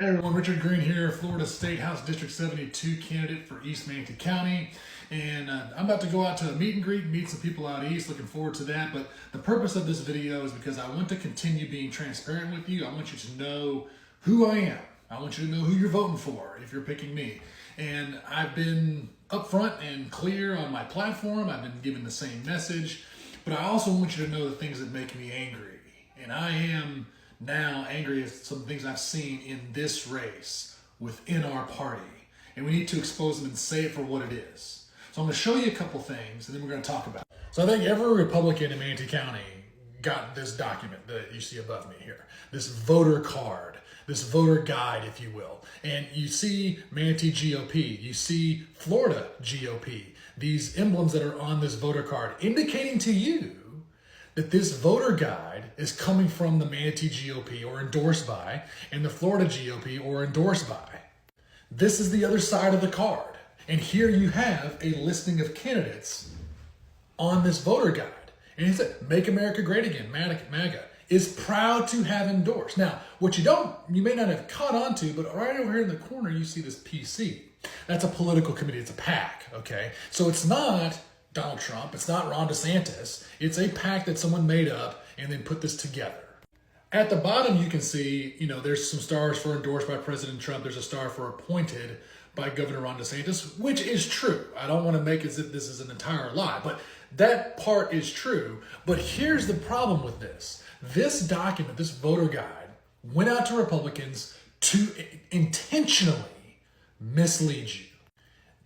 Hey everyone, Richard Green here, Florida State House District 72 candidate for East Manatee County. And I'm about to go out to a meet and greet and meet some people out east. Looking forward to that. But the purpose of this video is because I want to continue being transparent with you. I want you to know who I am. I want you to know who you're voting for if you're picking me. And I've been upfront and clear on my platform. I've been given the same message. But I also want you to know the things that make me angry. And I am now angry at some things I've seen in this race within our party. And we need to expose them and say it for what it is. So I'm going to show you a couple things and then we're going to talk about it. So I think every Republican in Manatee County got this document that you see above me here. This voter card, this voter guide, if you will. And you see Manatee GOP, you see Florida GOP, these emblems that are on this voter card indicating to you that this voter guide is coming from the Manatee GOP or endorsed by, and the Florida GOP or endorsed by. This is the other side of the card. And here you have a listing of candidates on this voter guide. And it said, Make America Great Again, MAGA, is proud to have endorsed. Now, what you may not have caught on to, but right over here in the corner, you see this PC. That's a political committee, it's a PAC, okay? So it's not Donald Trump, it's not Ron DeSantis, it's a PAC that someone made up and then put this together. At the bottom you can see, there's some stars for endorsed by President Trump, there's a star for appointed by Governor Ron DeSantis, which is true. I don't want to make it as if this is an entire lie, but that part is true. But here's the problem with this. This document, this voter guide, went out to Republicans to intentionally mislead you.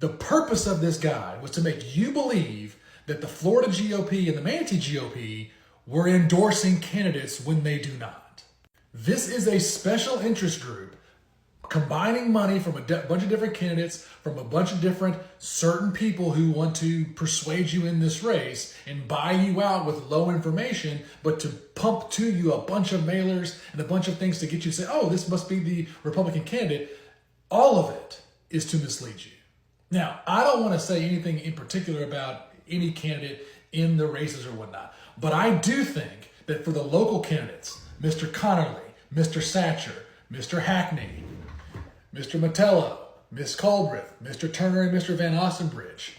The purpose of this guide was to make you believe that the Florida GOP and the Manatee GOP were endorsing candidates when they do not. This is a special interest group combining money from a bunch of different candidates, from a bunch of different certain people who want to persuade you in this race and buy you out with low information, but to pump to you a bunch of mailers and a bunch of things to get you to say, oh, this must be the Republican candidate. All of it is to mislead you. Now, I don't want to say anything in particular about any candidate in the races or whatnot, but I do think that for the local candidates, Mr. Connerly, Mr. Satcher, Mr. Hackney, Mr. Mettello, Ms. Culbreth, Mr. Turner, and Mr. Van Ostenbridge,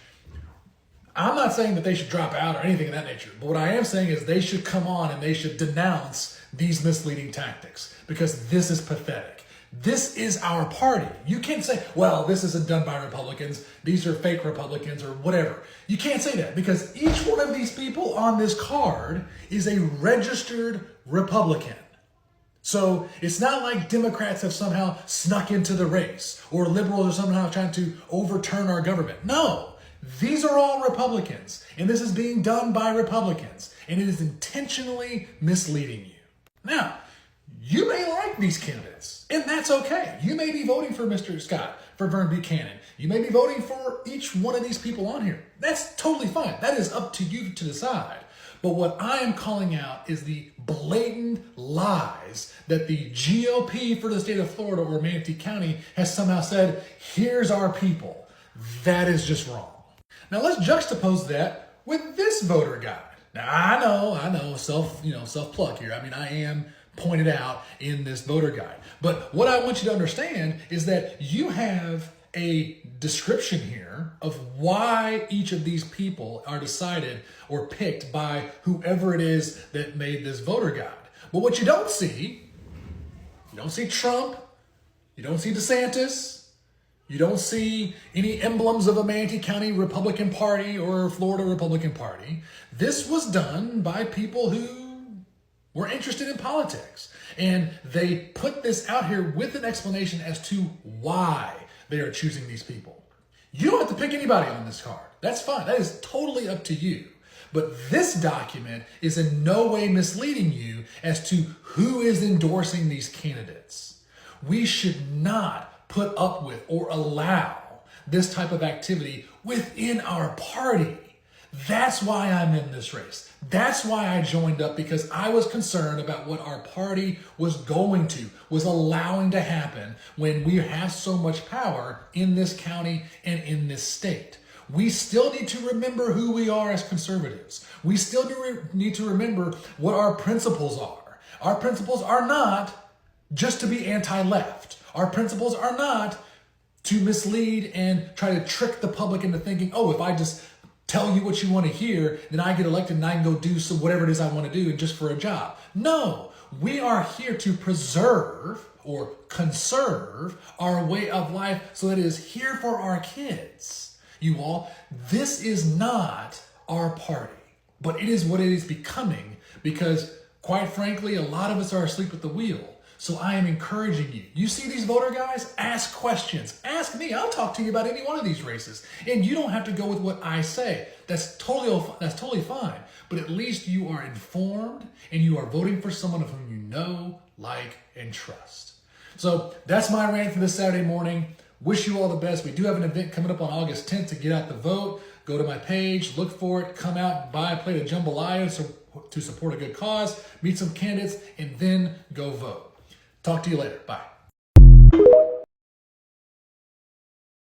I'm not saying that they should drop out or anything of that nature, but what I am saying is they should come on and they should denounce these misleading tactics because this is pathetic. This is our party. You can't say, well, this isn't done by Republicans. These are fake Republicans or whatever. You can't say that because each one of these people on this card is a registered Republican. So it's not like Democrats have somehow snuck into the race or liberals are somehow trying to overturn our government. No, these are all Republicans and this is being done by Republicans and it is intentionally misleading you. Now, you may like these candidates, and that's okay. You may be voting for Mr. Scott, for Vern Buchanan. You may be voting for each one of these people on here. That's totally fine. That is up to you to decide. But what I am calling out is the blatant lies that the GOP for the state of Florida or Manatee County has somehow said, here's our people. That is just wrong. Now let's juxtapose that with this voter guide. Now I know, self-plug here. I mean, I am pointed out in this voter guide. But what I want you to understand is that you have a description here of why each of these people are decided or picked by whoever it is that made this voter guide. But what you don't see Trump, you don't see DeSantis, you don't see any emblems of a Manatee County Republican Party or Florida Republican Party. This was done by people who were interested in politics. And they put this out here with an explanation as to why they are choosing these people. You don't have to pick anybody on this card. That's fine. That is totally up to you. But this document is in no way misleading you as to who is endorsing these candidates. We should not put up with or allow this type of activity within our party. That's why I'm in this race. That's why I joined up, because I was concerned about what our party was allowing to happen when we have so much power in this county and in this state. We still need to remember who we are as conservatives. We still need to remember what our principles are. Our principles are not just to be anti-left. Our principles are not to mislead and try to trick the public into thinking, oh, if I just tell you what you want to hear, then I get elected and I can go do some whatever it is I want to do just for a job. No, we are here to preserve or conserve our way of life so that it is here for our kids. You all, this is not our party, but it is what it is becoming because, quite frankly, a lot of us are asleep at the wheel. So I am encouraging you. You see these voter guys? Ask questions. Ask me. I'll talk to you about any one of these races. And you don't have to go with what I say. That's totally fine. But at least you are informed and you are voting for someone of whom you know, like, and trust. So that's my rant for this Saturday morning. Wish you all the best. We do have an event coming up on August 10th to get out the vote. Go to my page, look for it, come out, buy a plate of jambalaya to support a good cause, meet some candidates, and then go vote. Talk to you later. Bye.